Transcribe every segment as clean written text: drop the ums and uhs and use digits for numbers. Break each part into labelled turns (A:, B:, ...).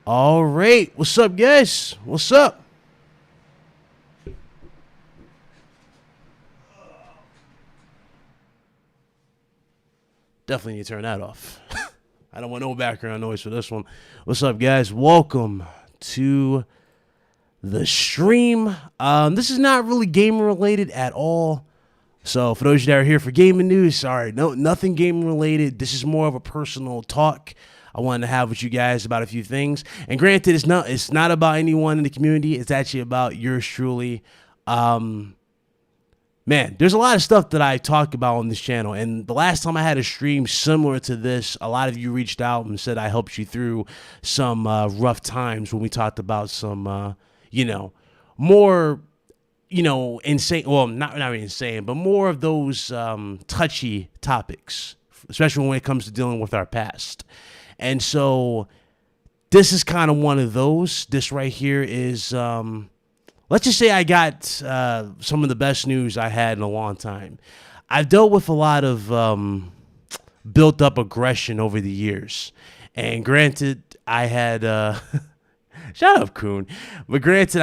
A: All right. What's up, guys? What's up? Definitely need to turn that off. I don't want no background noise for this one. What's up, guys? Welcome to the stream. This is not really gaming related at all. So for those of you that are here for gaming news, sorry, nothing gaming related. This is more of a personal talk I wanted to have with you guys about a few things. And granted, it's not about anyone in the community. It's actually about yours truly. Man, there's a lot of stuff that I talk about on this channel. And the last time I had a stream similar to this, a lot of you reached out and said I helped you through some rough times when we talked about some, more, insane. Well, not really insane, but more of those touchy topics, especially when it comes to dealing with our past. And so this is kind of one of those. This right here is... let's just say I got some of the best news I had in a long time. I've dealt with a lot of built up aggression over the years. And granted, I had, shut up, Coon. But granted,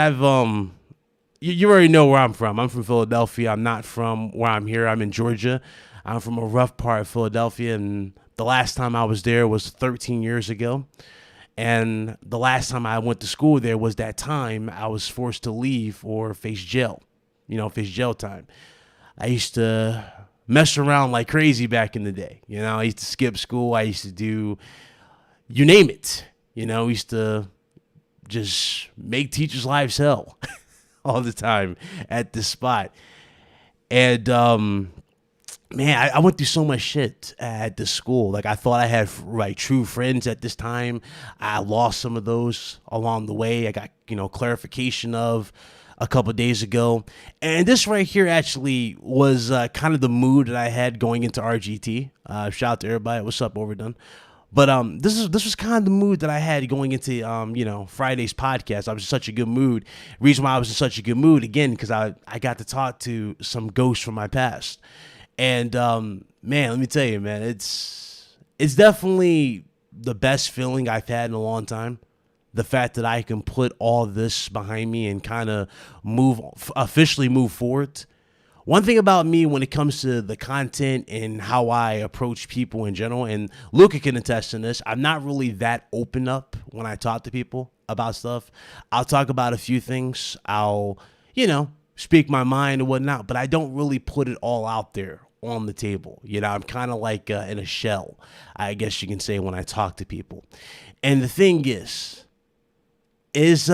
A: you already know where I'm from. I'm from Philadelphia. I'm not from where I'm here. I'm in Georgia. I'm from a rough part of Philadelphia. And the last time I was there was 13 years ago. And the last time I went to school there was that time I was forced to leave or face jail, face jail time. I used to mess around like crazy back in the day. I used to skip school. I used to do, you name it. I used to just make teachers' lives hell all the time at this spot. And, man, I went through so much shit at this school. Like, I thought I had true friends at this time. I lost some of those along the way. I got, clarification of a couple of days ago. And this right here actually was kind of the mood that I had going into RGT. Shout out to everybody. What's up, Overdone? But this was kind of the mood that I had going into Friday's podcast. I was in such a good mood. Reason why I was in such a good mood, again, because I got to talk to some ghosts from my past. And, man, let me tell you, man, it's definitely the best feeling I've had in a long time. The fact that I can put all this behind me and kind of officially move forward. One thing about me when it comes to the content and how I approach people in general, and Luca can attest to this, I'm not really that open up when I talk to people about stuff. I'll talk about a few things. I'll, speak my mind and whatnot, but I don't really put it all out there on the table. I'm kind of like in a shell, I guess you can say, when I talk to people. And the thing is it's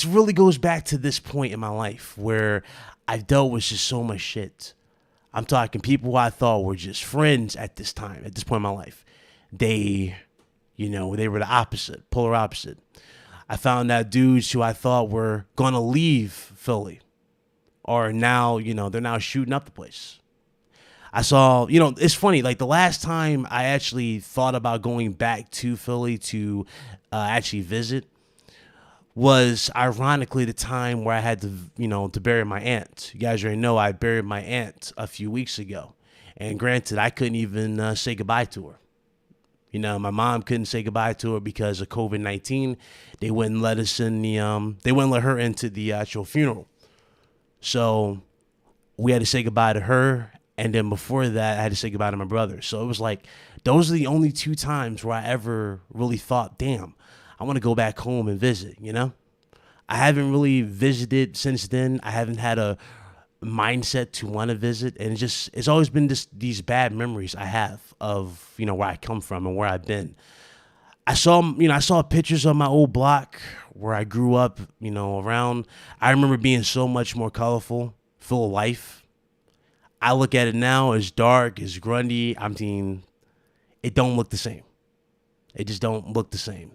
A: really goes back to this point in my life where I've dealt with just so much shit. I'm talking people who I thought were just friends at this time, at this point in my life. They were the opposite, polar opposite. I found out dudes who I thought were going to leave Philly are now, they're now shooting up the place. I saw, it's funny, like the last time I actually thought about going back to Philly to actually visit was ironically the time where I had to, to bury my aunt. You guys already know I buried my aunt a few weeks ago. And granted, I couldn't even say goodbye to her. My mom couldn't say goodbye to her because of COVID-19. They wouldn't let us in they wouldn't let her into the actual funeral. So we had to say goodbye to her. And then before that, I had to say goodbye to my brother. So it was like, those are the only two times where I ever really thought, damn, I want to go back home and visit, I haven't really visited since then. I haven't had a mindset to want to visit, and it's always been these bad memories I have of where I come from and where I've been. I saw pictures of my old block where I grew up, around. I remember being so much more colorful, full of life. I look at it now as dark, as grungy. It don't look the same. It just don't look the same.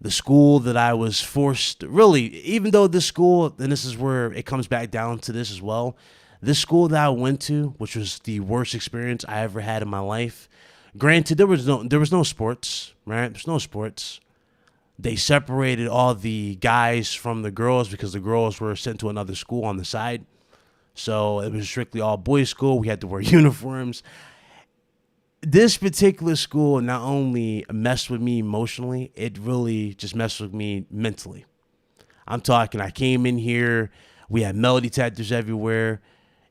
A: The school that I was forced, really, even though this school, and this is where it comes back down to this as well, this school that I went to, which was the worst experience I ever had in my life, granted, there was no sports, right? There's no sports. They separated all the guys from the girls because the girls were sent to another school on the side. So it was strictly all boys school. We had to wear uniforms. this particular school not only messed with me emotionally, it really just messed with me mentally. I'm talking, I came in here, we had metal detectors everywhere.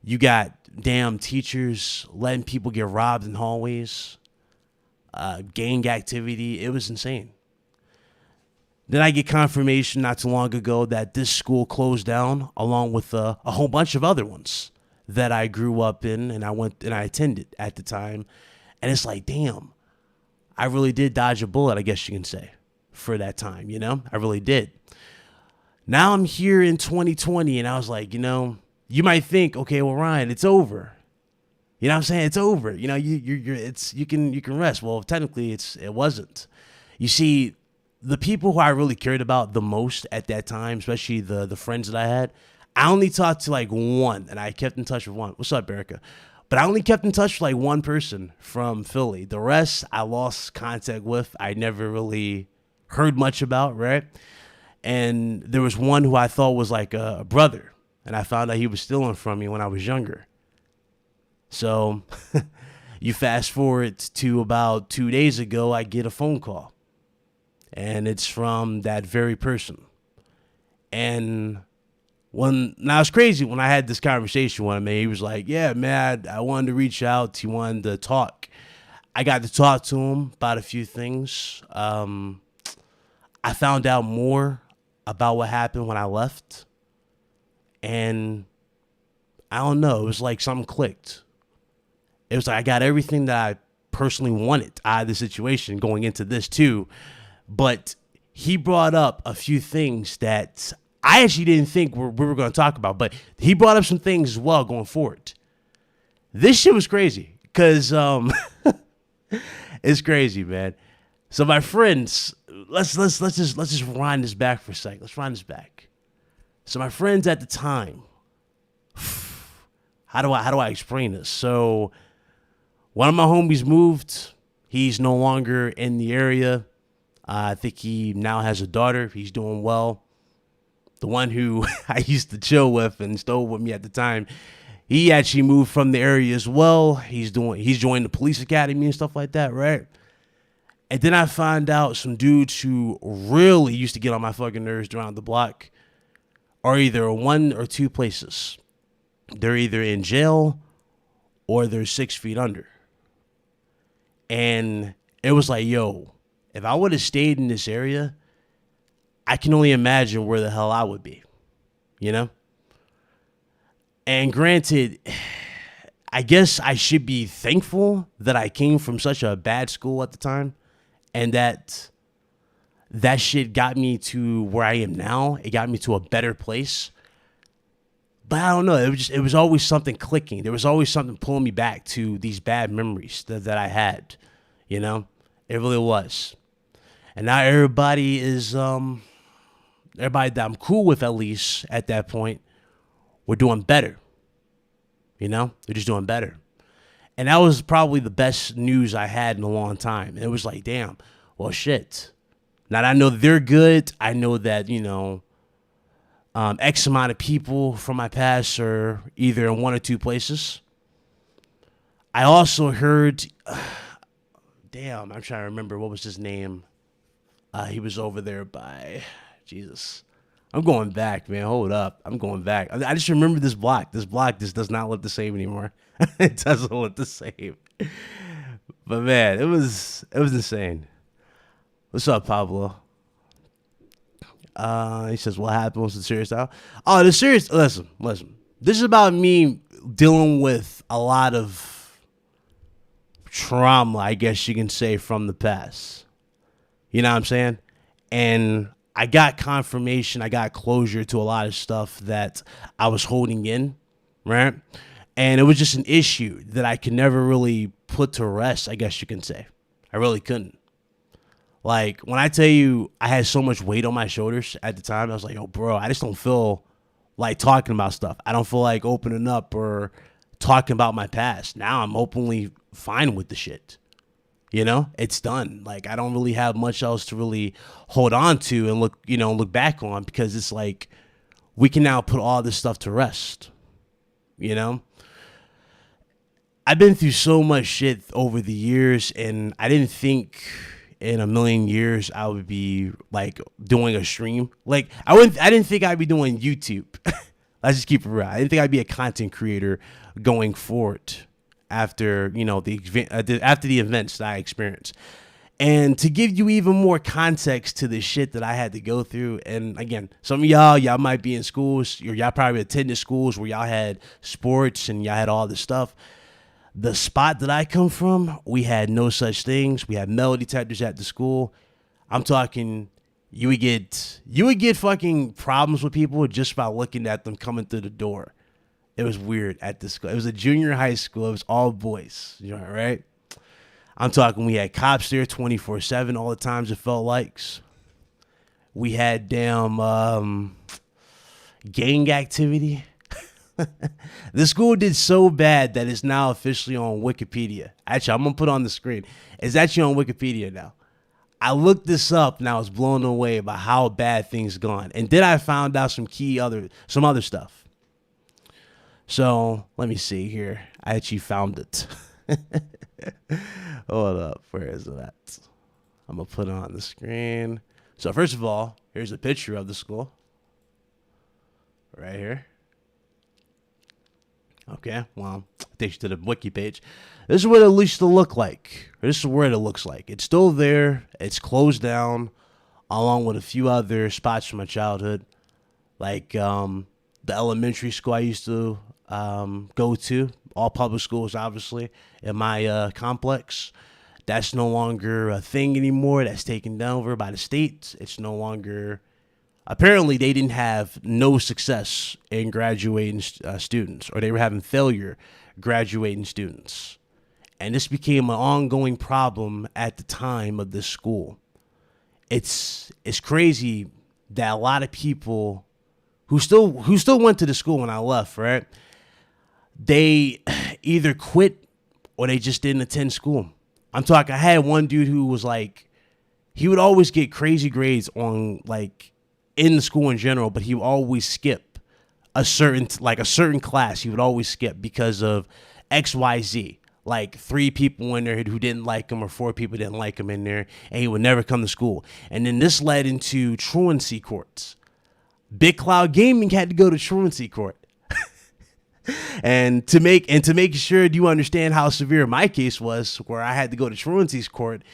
A: You got damn teachers letting people get robbed in hallways, gang activity. It was insane. Then I get confirmation not too long ago that this school closed down along with a whole bunch of other ones that I grew up in and I attended at the time. And it's like, damn, I really did dodge a bullet, I guess you can say, for that time, I really did. Now I'm here in 2020 and I was like, you might think, okay, well, Ryan, it's over. You know what I'm saying? It's over. You can rest. Well, technically it wasn't. You see, the people who I really cared about the most at that time, especially the friends that I had, I only talked to like one, and I kept in touch with one. What's up, Erica? But I only kept in touch with like one person from Philly. The rest I lost contact with. I never really heard much about, right? And there was one who I thought was like a brother, and I found out he was stealing from me when I was younger. So you fast forward to about 2 days ago, I get a phone call. And it's from that very person. And now it's crazy when I had this conversation with him, he was like, yeah, man, I wanted to reach out. He wanted to talk. I got to talk to him about a few things. I found out more about what happened when I left. And I don't know, it was like something clicked. It was like I got everything that I personally wanted out of the situation going into this too. But he brought up a few things that I actually didn't think we were going to talk about. But he brought up some things as well going forward. This shit was crazy because it's crazy, man. So my friends, let's just rewind this back for a second. Let's rewind this back. So my friends at the time, how do I explain this? So one of my homies moved. He's no longer in the area. I think he now has a daughter. He's doing well. The one who I used to chill with and stole with me at the time, he actually moved from the area as well. He's joined the police academy and stuff like that, right? And then I find out some dudes who really used to get on my fucking nerves around the block are either one or two places. They're either in jail or they're 6 feet under. And it was like, yo, if I would have stayed in this area, I can only imagine where the hell I would be, And granted, I guess I should be thankful that I came from such a bad school at the time and that shit got me to where I am now. It got me to a better place. But I don't know. It was always something clicking. There was always something pulling me back to these bad memories that I had, It really was. And now everybody that I'm cool with, at least at that point, we're doing better. They're just doing better. And that was probably the best news I had in a long time. And it was like, damn, well, shit. Now that I know they're good, I know that, X amount of people from my past are either in one or two places. I also heard, damn, I'm trying to remember what was his name. He was over there by, Jesus. I'm going back, man. Hold up. I'm going back. I just remember this block. This block just does not look the same anymore. It doesn't look the same. But man, it was insane. What's up, Pablo? He says, what happened? What's the serious style? Oh, the serious, listen. This is about me dealing with a lot of trauma, I guess you can say, from the past. You know what I'm saying? And I got confirmation, I got closure to a lot of stuff that I was holding in, right? And it was just an issue that I could never really put to rest, I guess you can say. I really couldn't. Like, when I tell you I had so much weight on my shoulders at the time, I was like, yo, bro, I just don't feel like talking about stuff. I don't feel like opening up or talking about my past. Now I'm openly fine with the shit. It's done. Like, I don't really have much else to really hold on to and look back on, because it's like we can now put all this stuff to rest. I I've been through so much shit over the years, and I didn't think in a million years I would be like doing a stream. Like I didn't think I'd be doing YouTube. Let's just keep it real. I didn't think I'd be a content creator going forward after, you know, after the events that I experienced. And to give you even more context to the shit that I had to go through, and again, some of y'all might be in schools, or y'all probably attended schools where y'all had sports and y'all had all this stuff. The spot that I come from, we had no such things. We had metal detectors at the school. I'm talking, you would get fucking problems with people just by looking at them coming through the door. It was weird at this school. It was a junior high school. It was all boys, you know, right? I'm talking, we had cops there 24/7 all the times it felt like. We had damn gang activity. The school did so bad that it's now officially on Wikipedia. Actually, I'm going to put it on the screen. It's actually on Wikipedia now. I looked this up and I was blown away by how bad things gone. And then I found out some other stuff. So let me see here. I actually found it. Hold up. Where is it at? I'm going to put it on the screen. So first of all, here's a picture of the school. Right here. Okay, well, it takes you to the wiki page. This is what it used to look like. This is what it looks like. It's still there. It's closed down, along with a few other spots from my childhood, like the elementary school I used to go to. All public schools, obviously, in my complex. That's no longer a thing anymore. That's taken over by the state. It's no longer... Apparently, they didn't have no success in graduating students, or they were having failure graduating students. And this became an ongoing problem at the time of this school. It's crazy that a lot of people who still went to the school when I left, right? They either quit or they just didn't attend school. I'm talking, I had one dude who was like, he would always get crazy grades on like, in the school in general, but he would always skip a certain class. He would always skip because of XYZ. Like 3 people in there who didn't like him, or 4 people didn't like him in there, and he would never come to school. And then this led into truancy courts. Big Cloud Gaming had to go to truancy court. and to make sure you understand how severe my case was, where I had to go to truancy court,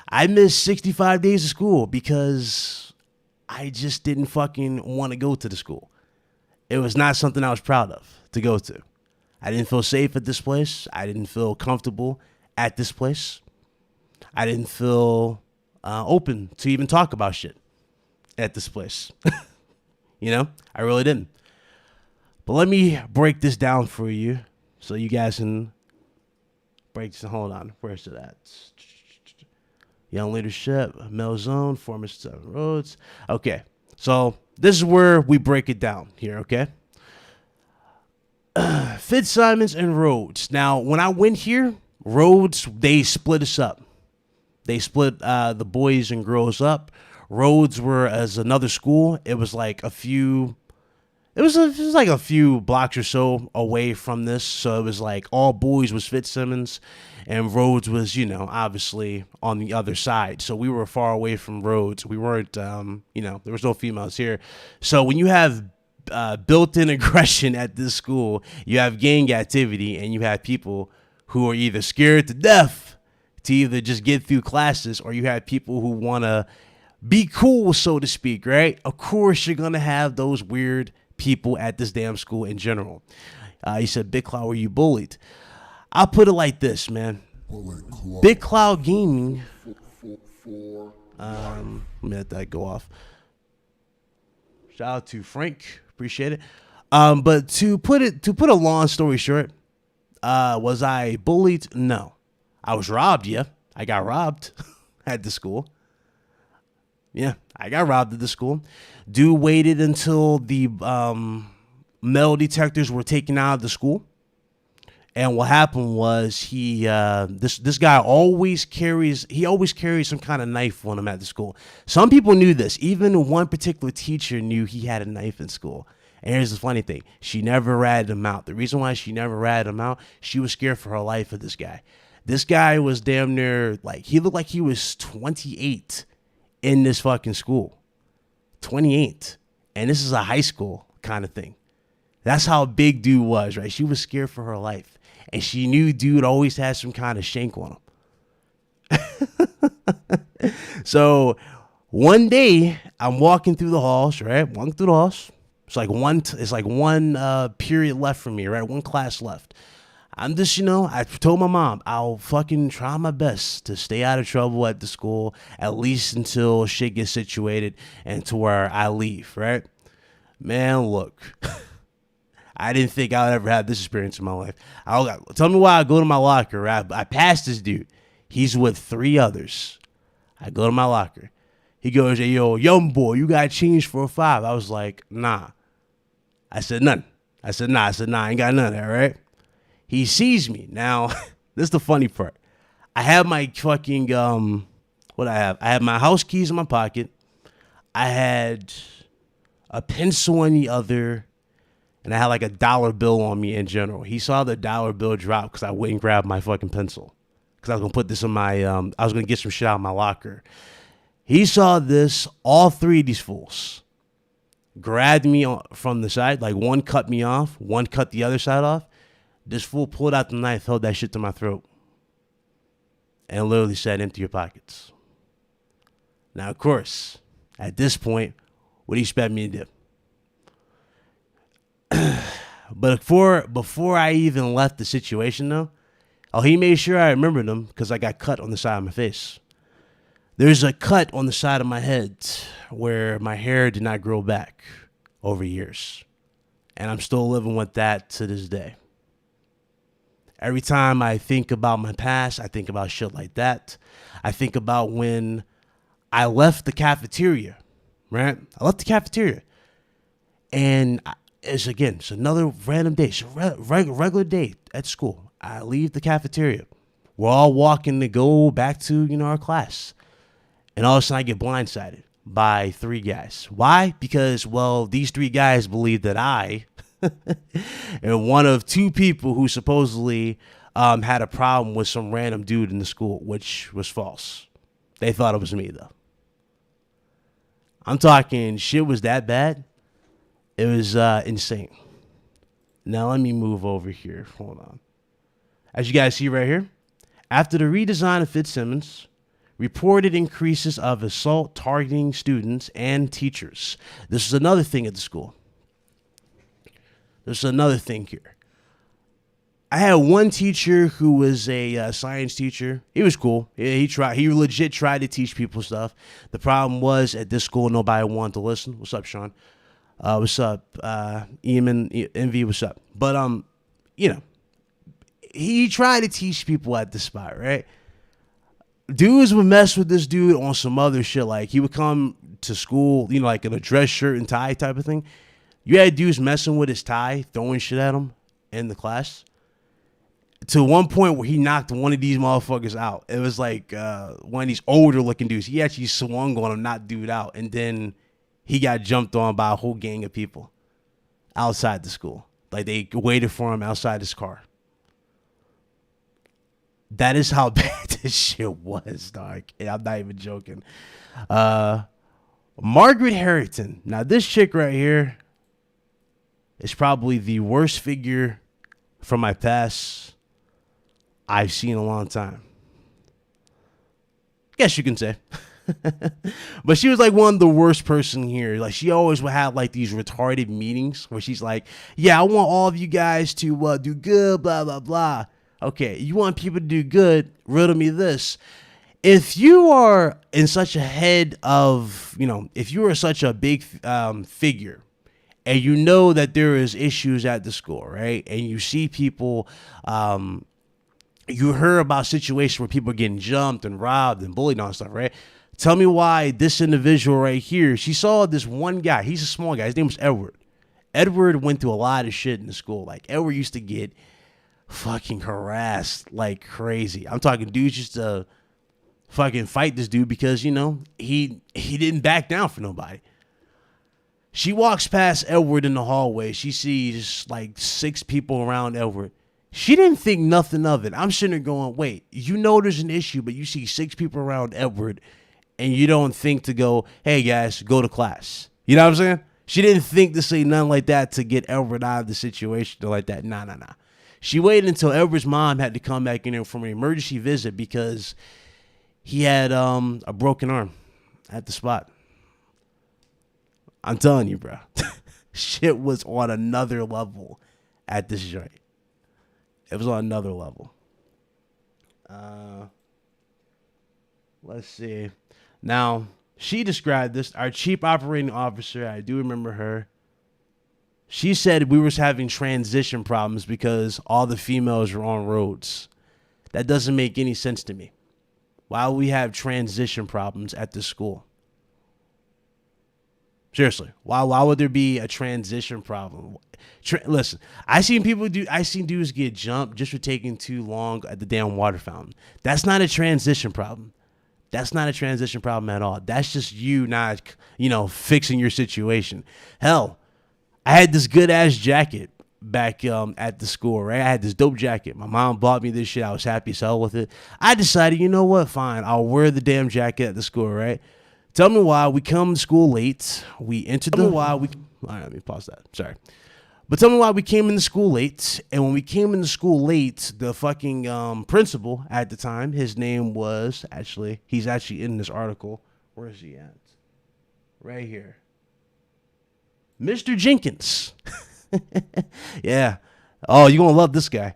A: I missed 65 days of school because I just didn't fucking want to go to the school. It was not something I was proud of to go to. I didn't feel safe at this place. I didn't feel comfortable at this place. I didn't feel open to even talk about shit at this place. You know, I really didn't. But let me break this down for you so you guys can break this. Hold on. Where's it at? Young Leadership, Mel Zone, former 7 Roads. Okay, so this is where we break it down here, okay? Fitzsimons and Rhodes. Now, when I went here, Rhodes, they split us up. They split the boys and girls up. Rhodes were as another school. It was like a few... It was like a few blocks or so away from this. So it was like all boys was Fitzsimmons, and Rhodes was, you know, obviously on the other side. So we were far away from Rhodes. We weren't, you know, there was no females here. So when you have built-in aggression at this school, you have gang activity, and you have people who are either scared to death to either just get through classes, or you have people who want to be cool, so to speak, right? Of course, you're going to have those weird people at this damn school in general. He said, Big Cloud, were you bullied? I'll put it like this, man. Big Cloud Gaming. Let me let that go off. Shout out to Frank. Appreciate it. But to put a long story short, was I bullied? No. I was robbed, yeah. I got robbed at the school. Yeah, I got robbed at the school. Dude waited until the metal detectors were taken out of the school. And what happened was this guy always carries some kind of knife on him at the school. Some people knew this. Even one particular teacher knew he had a knife in school. And here's the funny thing. She never ratted him out. The reason why she never ratted him out, she was scared for her life of this guy. This guy was damn near, like, he looked like he was 28 in this fucking school. 28. And this is a high school kind of thing. That's how big dude was, right? She was scared for her life. And she knew dude always had some kind of shank on him. So one day I'm walking through the halls, right? Walking through the halls. It's like one period left for me, right? One class left. I'm just, I told my mom, I'll fucking try my best to stay out of trouble at the school, at least until shit gets situated and to where I leave, right? Man, look, I didn't think I would ever have this experience in my life. Tell me why I go to my locker, right? I passed this dude. He's with 3 others. I go to my locker. He goes, hey, yo, young boy, you got change for a 5. I was like, nah. I said, none. I said, nah, I ain't got none of that, right? He sees me. Now, this is the funny part. I have my fucking, what I have? I have my house keys in my pocket. I had a pencil in the other, and I had like a dollar bill on me in general. He saw the dollar bill drop because I wouldn't grab my fucking pencil. Because I was going to put this in my, I was going to get some shit out of my locker. He saw this, all 3 of these fools grabbed me from the side. Like one cut me off, one cut the other side off. This fool pulled out the knife, held that shit to my throat, and literally said, empty your pockets. Now, of course, at this point, what do you expect me to do? But before I even left the situation, though, he made sure I remembered him because I got cut on the side of my face. There's a cut on the side of my head where my hair did not grow back over years. And I'm still living with that to this day. Every time I think about my past, I think about shit like that. I think about when I left the cafeteria, right? I left the cafeteria. And it's another random day. It's a regular day at school. I leave the cafeteria. We're all walking to go back to, our class. And all of a sudden I get blindsided by 3 guys. Why? Because, these 3 guys believe that I and one of 2 people who supposedly had a problem with some random dude in the school, which was false. They thought it was me, though. I'm talking shit was that bad. It was insane. Now let me move over here. Hold on. As you guys see right here, after the redesign of Fitzsimmons, reported increases of assault targeting students and teachers. This is another thing at the school. There's another thing here. I had one teacher who was a science teacher. He was cool. He legit tried to teach people stuff. The problem was at this school, nobody wanted to listen. What's up, Sean? What's up? Eamon, Envy, what's up? But, he tried to teach people at this spot, right? Dudes would mess with this dude on some other shit. Like, he would come to school, like in a dress shirt and tie type of thing. You had dudes messing with his tie, throwing shit at him in the class. To one point where he knocked one of these motherfuckers out. It was like one of these older looking dudes. He actually swung on him, knocked dude out. And then he got jumped on by a whole gang of people outside the school. Like, they waited for him outside his car. That is how bad this shit was, dog. I'm not even joking. Margaret Harrington. Now, this chick right here is probably the worst figure from my past I've seen in a long time. Guess you can say. But she was like one of the worst person here. Like, she always would have like these retarded meetings where she's like, yeah, I want all of you guys to do good, blah, blah, blah. Okay, you want people to do good, riddle me this. If you are in such a head of, if you are such a big figure, and you know that there is issues at the school, right? And you see people, you heard about situations where people are getting jumped and robbed and bullied and all stuff, right? Tell me why this individual right here, she saw this one guy. He's a small guy. His name was Edward. Edward went through a lot of shit in the school. Like, Edward used to get fucking harassed like crazy. I'm talking dudes used to fucking fight this dude because, he didn't back down for nobody. She walks past Edward in the hallway. She sees like 6 people around Edward. She didn't think nothing of it. I'm sitting there going, wait, you know there's an issue, but you see 6 people around Edward and you don't think to go, hey guys, go to class. You know what I'm saying? She didn't think to say nothing like that to get Edward out of the situation or like that. Nah. She waited until Edward's mom had to come back in there from an emergency visit because he had a broken arm at the spot. I'm telling you, bro. Shit was on another level at this joint. It was on another level. Let's see. Now, she described this. Our chief operating officer, I do remember her. She said we were having transition problems because all the females were on roads. That doesn't make any sense to me. Why would we have transition problems at this school? Seriously, why would there be a transition problem? Listen, I seen dudes get jumped just for taking too long at the damn water fountain. That's not a transition problem. That's not a transition problem at all. That's just you not, fixing your situation. Hell, I had this good ass jacket back at the school, right? I had this dope jacket. My mom bought me this shit. I was happy as hell with it. I decided, you know what? Fine, I'll wear the damn jacket at the school, right? Tell me why we come to school late. We entered the all right, let me pause that. Sorry. But tell me why we came into school late. And when we came into school late, the fucking principal at the time, his name was he's actually in this article. Where is he at? Right here. Mr. Jenkins. Yeah. Oh, you're going to love this guy.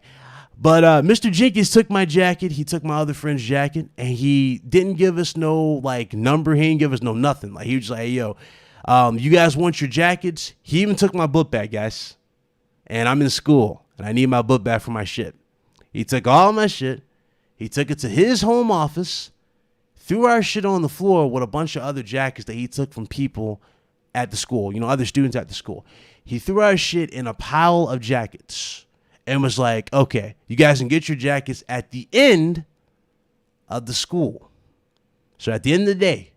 A: But Mr. Jenkins took my jacket. He took my other friend's jacket, and he didn't give us no number. He didn't give us no nothing. He was just like, hey, yo, you guys want your jackets? He even took my book bag, guys. And I'm in school, and I need my book bag for my shit. He took all my shit. He took it to his home office, threw our shit on the floor with a bunch of other jackets that he took from people at the school, other students at the school. He threw our shit in a pile of jackets. And was like, okay, you guys can get your jackets at the end of the school. So at the end of the day,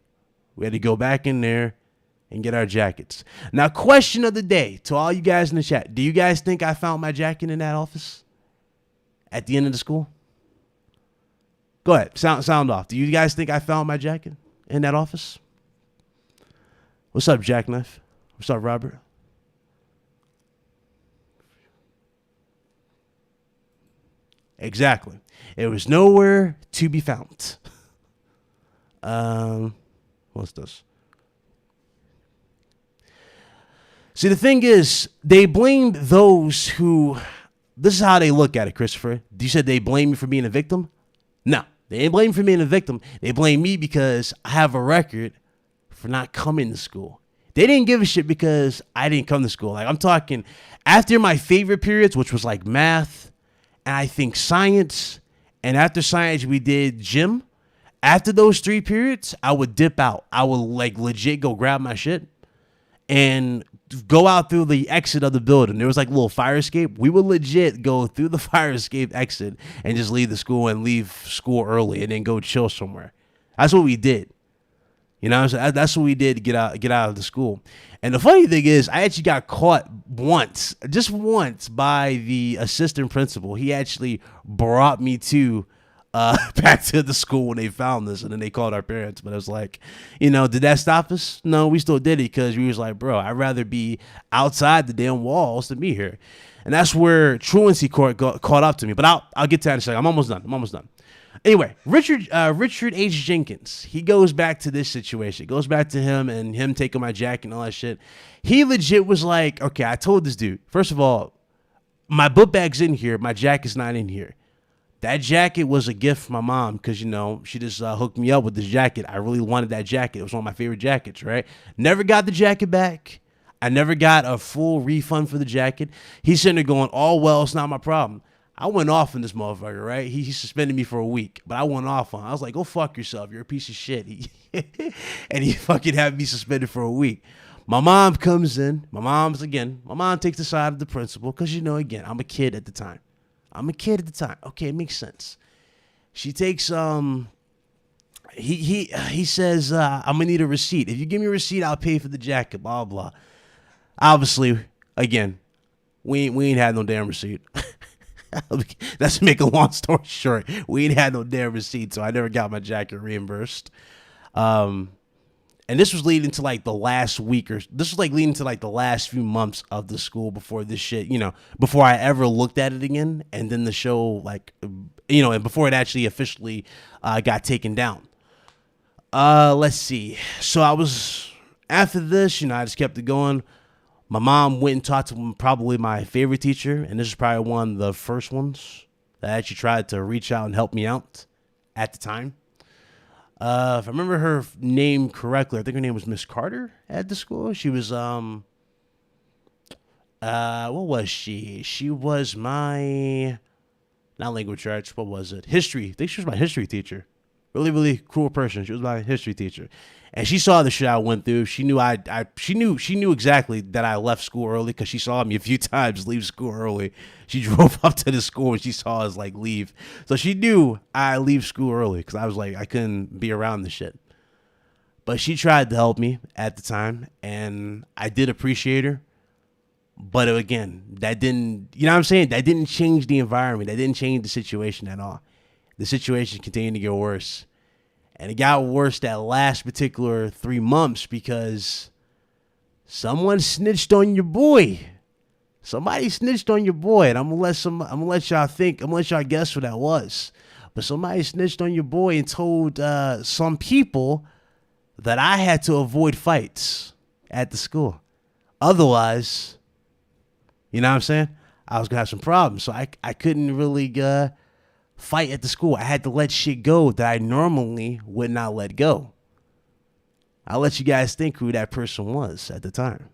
A: we had to go back in there and get our jackets. Now, question of the day to all you guys in the chat. Do you guys think I found my jacket in that office at the end of the school? Go ahead. Sound off. Do you guys think I found my jacket in that office? What's up, Jackknife? What's up, Robert? Exactly. It was nowhere to be found. What's this? See, the thing is, they blamed those who... This is how they look at it, Christopher. You said they blame me for being a victim? No, they didn't blame me for being a victim. They blame me because I have a record for not coming to school. They didn't give a shit because I didn't come to school. I'm talking after my favorite periods, which was math, and I think science, and after science, we did gym. After those 3 periods, I would dip out. I would legit go grab my shit and go out through the exit of the building. There was a little fire escape. We would legit go through the fire escape exit and just leave the school and leave school early and then go chill somewhere. That's what we did. That's what we did to get out of the school. And the funny thing is, I actually got caught just once by the assistant principal. He actually brought me back to the school when they found this, and then they called our parents. But I was like, did that stop us? No, we still did it because we was like, bro, I'd rather be outside the damn walls than be here. And that's where truancy court caught up to me. But I'll get to that in a second. I'm almost done. Anyway, Richard H. Jenkins, he goes back to this situation. It goes back to him taking my jacket and all that shit. He legit was like, okay, I told this dude, first of all, my book bag's in here. My jacket's not in here. That jacket was a gift from my mom because, she just hooked me up with this jacket. I really wanted that jacket. It was one of my favorite jackets, right? Never got the jacket back. I never got a full refund for the jacket. He's sitting there going, oh, well, it's not my problem. I went off on this motherfucker, right? He suspended me for a week, but I went off on him. I was like, go fuck yourself. You're a piece of shit. And he fucking had me suspended for a week. My mom comes in. My mom takes the side of the principal because, again, I'm a kid at the time. Okay, it makes sense. She takes, he says, I'm going to need a receipt. If you give me a receipt, I'll pay for the jacket, blah, blah. Obviously, again, we ain't had no damn receipt. Let's make a long story short. We ain't had no damn receipt, so I never got my jacket reimbursed. And this was leading to like the last week, or this was like leading to like the last few months of the school before this shit, before I ever looked at it again. And then the show, like, and before it actually officially got taken down. Let's see. So after this, I just kept it going. My mom went and talked to probably my favorite teacher, and this is probably one of the first ones that actually tried to reach out and help me out at the time. If I remember her name correctly, I think her name was Miss Carter at the school. She was, what was she? She was my, not language arts, what was it? History. I think she was my history teacher. Really, really cool person. She was my history teacher. And she saw the shit I went through. She knew she knew exactly that I left school early because she saw me a few times leave school early. She drove up to the school and she saw us like leave. So she knew I leave school early because I was like, I couldn't be around the shit. But she tried to help me at the time, and I did appreciate her. But again, that didn't, that didn't change the environment. That didn't change the situation at all. The situation continued to get worse. And it got worse that last particular 3 months because someone snitched on your boy. Somebody snitched on your boy, and I'm gonna let y'all guess what that was. But somebody snitched on your boy and told some people that I had to avoid fights at the school. Otherwise, I was gonna have some problems. So I couldn't really fight at the school. I had to let shit go that I normally would not let go. I'll let you guys think who that person was at the time.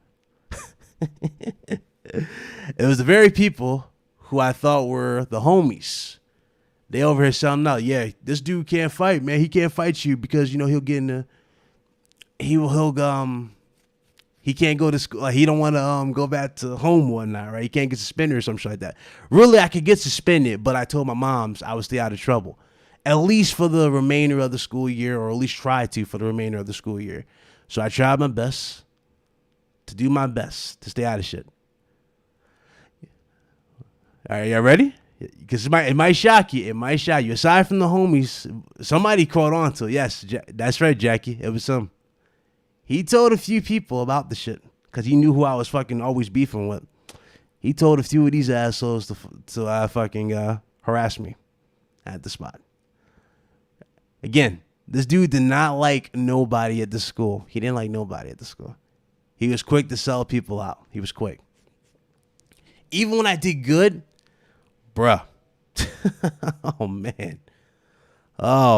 A: It was the very people who I thought were the homies. They over here sounding out, yeah, this dude can't fight, man. He can't fight you because he'll get in he can't go to school. Like, he don't want to go back to home one night, right? He can't get suspended or something like that. Really, I could get suspended, but I told my moms I would stay out of trouble, at least for the remainder of the school year, or at least try to for the remainder of the school year. So I tried my best to stay out of shit. All right, y'all ready? Because it might shock you. It might shock you. Aside from the homies, somebody caught on to it. Yes, that's right, Jackie. It was some. He told a few people about the shit because he knew who I was fucking always beefing with. He told a few of these assholes to fucking harass me at the spot. Again, this dude did not like nobody at the school. He didn't like nobody at the school. He was quick to sell people out. He was quick. Even when I did good, bruh. Oh,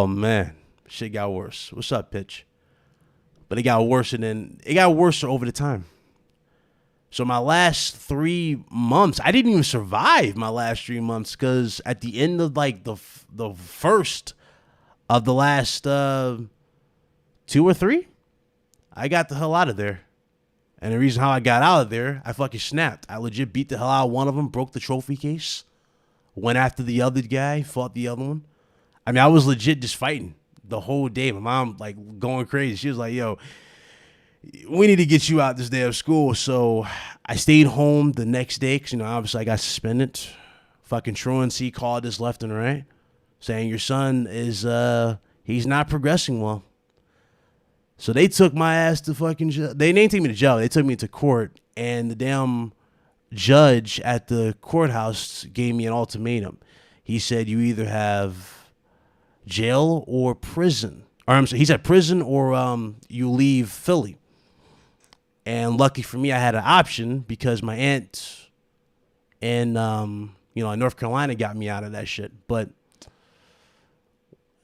A: man. Shit got worse. What's up, Pitch? But it got worse, over the time. So my last 3 months, I didn't even survive my last 3 months because at the end of like the first of the last 2 or 3, I got the hell out of there. And the reason how I got out of there, I fucking snapped. I legit beat the hell out of one of them, broke the trophy case, went after the other guy, fought the other one. I mean, I was legit just fighting the whole day. My mom like going crazy. She was like, yo, we need to get you out this day of school. So I stayed home the next day because, obviously I got suspended. Fucking truancy called us left and right saying your son is, he's not progressing well. So they took my ass to fucking jail. They didn't take me to jail. They took me to court, and the damn judge at the courthouse gave me an ultimatum. He said, you either have jail or prison. Or I'm sorry, he said prison or you leave Philly. And lucky for me, I had an option because my aunt in North Carolina got me out of that shit. But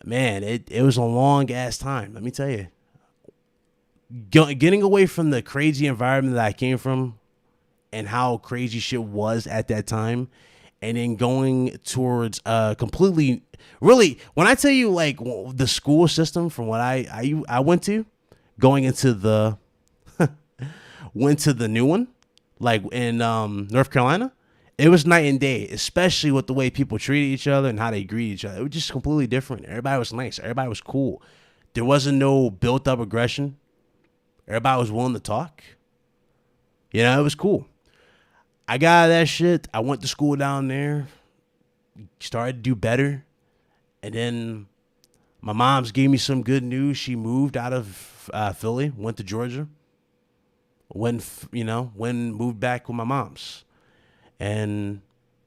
A: man, it was a long ass time. Let me tell you, getting away from the crazy environment that I came from and how crazy shit was at that time, and then going towards completely, really, when I tell you like the school system from what I went to, going into the went to the new one, like in North Carolina, it was night and day, especially with the way people treated each other and how they greeted each other. It was just completely different. Everybody was nice. Everybody was cool. There wasn't no built up aggression. Everybody was willing to talk. It was cool. I got out of that shit. I went to school down there, started to do better. And then my mom's gave me some good news. She moved out of Philly, went to Georgia. Moved back with my mom's. And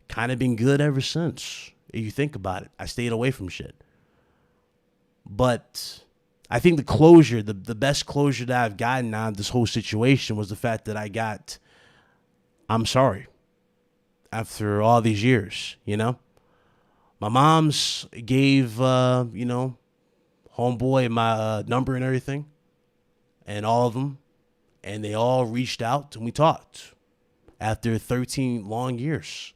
A: kind of been good ever since. If you think about it, I stayed away from shit. But I think the closure, the best closure that I've gotten out of this whole situation was the fact that I'm sorry after all these years, My mom's gave, homeboy my number and everything, and all of them, and they all reached out and we talked after 13 long years.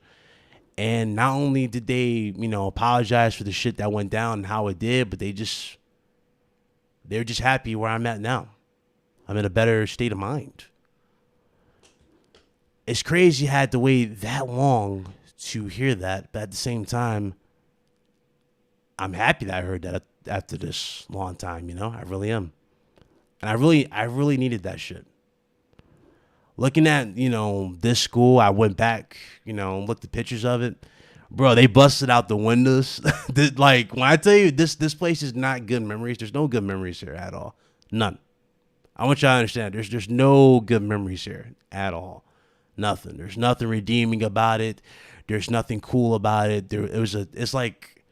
A: And not only did they, apologize for the shit that went down and how it did, but they're just happy where I'm at now. I'm in a better state of mind. It's crazy you had to wait that long to hear that, but at the same time, I'm happy that I heard that after this long time, I really am. And I really needed that shit. Looking at, this school, I went back, looked at pictures of it. Bro, they busted out the windows. Like, when I tell you this place is not good memories, there's no good memories here at all. None. I want y'all to understand, there's no good memories here at all. Nothing. There's nothing redeeming about it. There's nothing cool about it. It's like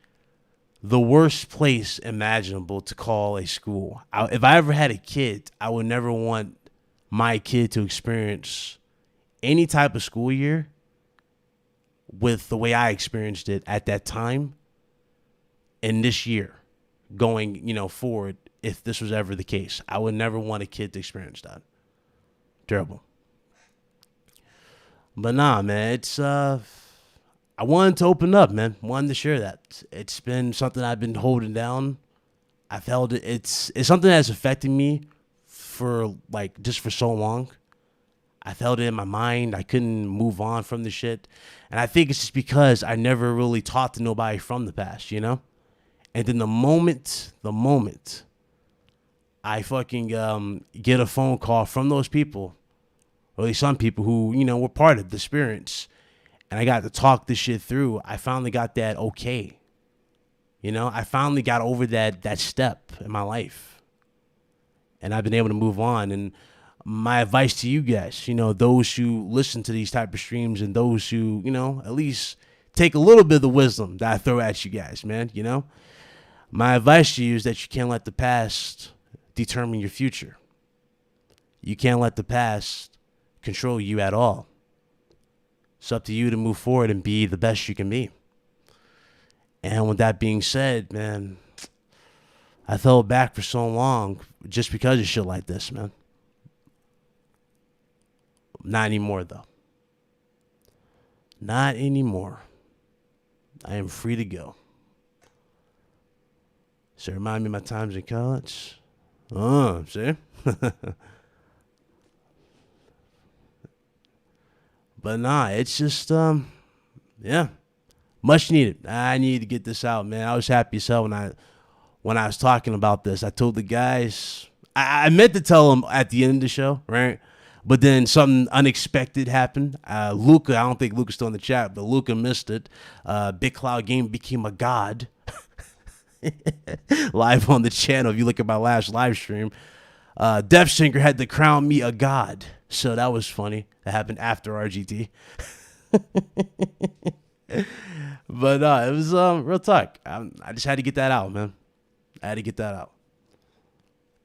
A: the worst place imaginable to call a school. If I ever had a kid, I would never want my kid to experience any type of school year with the way I experienced it at that time and this year going, forward, if this was ever the case. I would never want a kid to experience that. Terrible. But nah, man, it's I wanted to open up, man. Wanted to share that. It's been something I've been holding down. I felt it. It's something that's affecting me for so long. I felt it in my mind. I couldn't move on from the shit. And I think it's just because I never really talked to nobody from the past, And then the moment I fucking get a phone call from those people, or at least some people who, were part of the experience, and I got to talk this shit through, I finally got that okay. I finally got over that step in my life. And I've been able to move on. And my advice to you guys, those who listen to these type of streams and those who, at least take a little bit of the wisdom that I throw at you guys, man, My advice to you is that you can't let the past determine your future. You can't let the past control you at all. It's up to you to move forward and be the best you can be. And with that being said, man, I fell back for so long just because of shit like this, man. Not anymore, though. Not anymore. I am free to go. So remind me of my times in college. Oh, see? But nah, it's just, much needed. I needed to get this out, man. I was happy as hell when I was talking about this. I told the guys, I meant to tell them at the end of the show, right? But then something unexpected happened. Luca, I don't think Luca's still in the chat, but Luca missed it. Big Cloud Game became a god. Live on the channel, if you look at my last live stream. Death Singer had to crown me a god. So that was funny. That happened after RGT. But it was real talk. I just had to get that out, man. I had to get that out.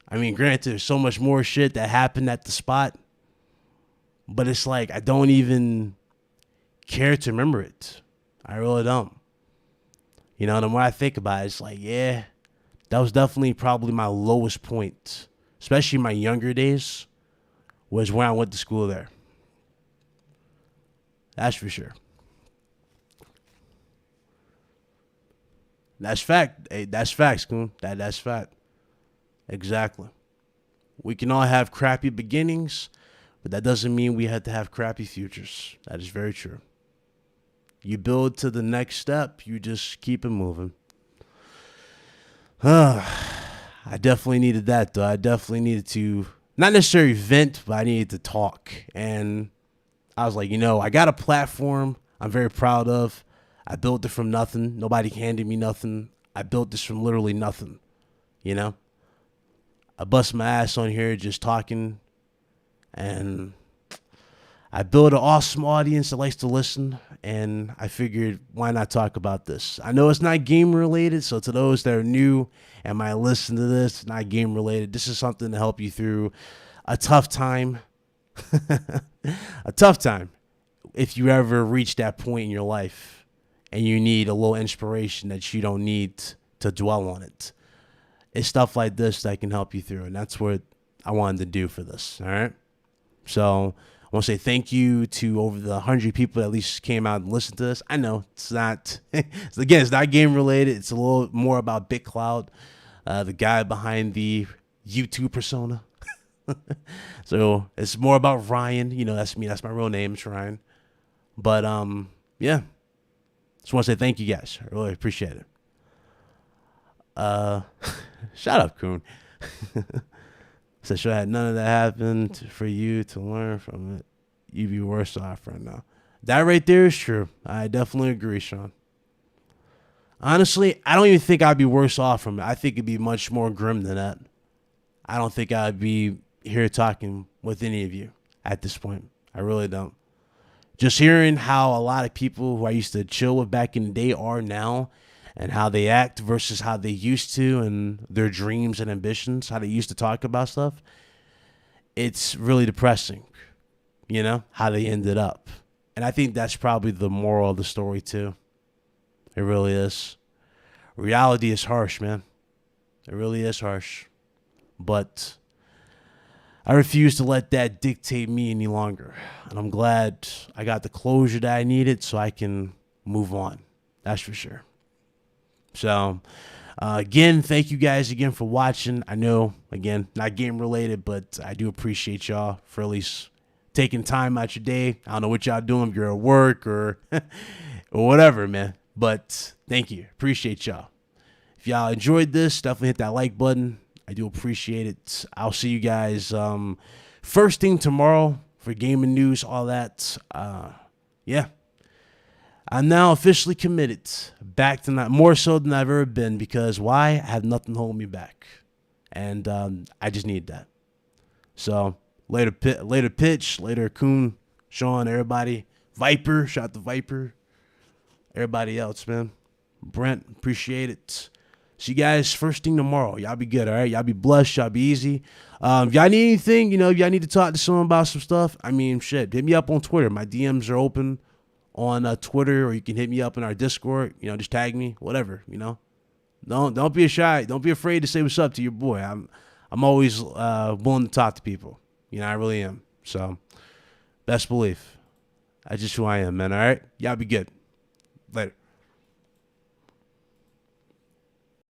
A: I mean, granted, there's so much more shit that happened at the spot. But it's like, I don't even care to remember it. I really don't. The more I think about it, it's like, yeah, that was definitely probably my lowest point. Especially in my younger days, was when I went to school there. That's for sure. That's fact. Hey, that's facts, Coon. That's fact. Exactly. We can all have crappy beginnings, but that doesn't mean we have to have crappy futures. That is very true. You build to the next step. You just keep it moving. I definitely needed that, though. I definitely needed to not necessarily vent, but I needed to talk. And I was like, I got a platform I'm very proud of. I built it from nothing. Nobody handed me nothing. I built this from literally nothing. I bust my ass on here just talking, and I build an awesome audience that likes to listen, and I figured, why not talk about this? I know it's not game related, so to those that are new and might listen to this, it's not game related. This is something to help you through a tough time. A tough time. If you ever reach that point in your life and you need a little inspiration that you don't need to dwell on it, it's stuff like this that can help you through, and that's what I wanted to do for this. All right. So I want to say thank you to over the 100 people that at least came out and listened to this. I know it's not, it's not game related. It's a little more about Big Cloud, the guy behind the YouTube persona. So it's more about Ryan. That's me. That's my real name. It's Ryan. But yeah. Just want to say thank you guys. I really appreciate it. Shut up, Coon. So should I had none of that happened for you to learn from it, you'd be worse off right now. That right there is true. I definitely agree, Sean. Honestly, I don't even think I'd be worse off from it. I think it'd be much more grim than that. I don't think I'd be here talking with any of you at this point. I really don't. Just hearing how a lot of people who I used to chill with back in the day are now, and how they act versus how they used to, and their dreams and ambitions, how they used to talk about stuff, it's really depressing, how they ended up. And I think that's probably the moral of the story too. It really is. Reality is harsh, man. It really is harsh. But I refuse to let that dictate me any longer. And I'm glad I got the closure that I needed so I can move on. That's for sure. So, again, thank you guys again for watching. I know, again, not game related, but I do appreciate y'all for at least taking time out your day. I don't know what y'all doing, if you're at work or whatever, man. But thank you. Appreciate y'all. If y'all enjoyed this, definitely hit that like button. I do appreciate it. I'll see you guys first thing tomorrow for gaming news, all that. Yeah. I'm now officially committed back tonight, more so than I've ever been, because why? I have nothing holding me back. And I just need that. So later pitch, later Coon, Sean, everybody. Viper, shout out to Viper. Everybody else, man. Brent, appreciate it. See you guys first thing tomorrow. Y'all be good, all right? Y'all be blessed. Y'all be easy. If y'all need anything, if y'all need to talk to someone about some stuff, shit, hit me up on Twitter. My DMs are open on Twitter, or you can hit me up in our Discord. Just tag me, whatever. Don't be shy. Don't be afraid to say what's up to your boy. I'm always willing to talk to people. I really am. So, best belief. That's just who I am, man. All right, y'all be good. Later.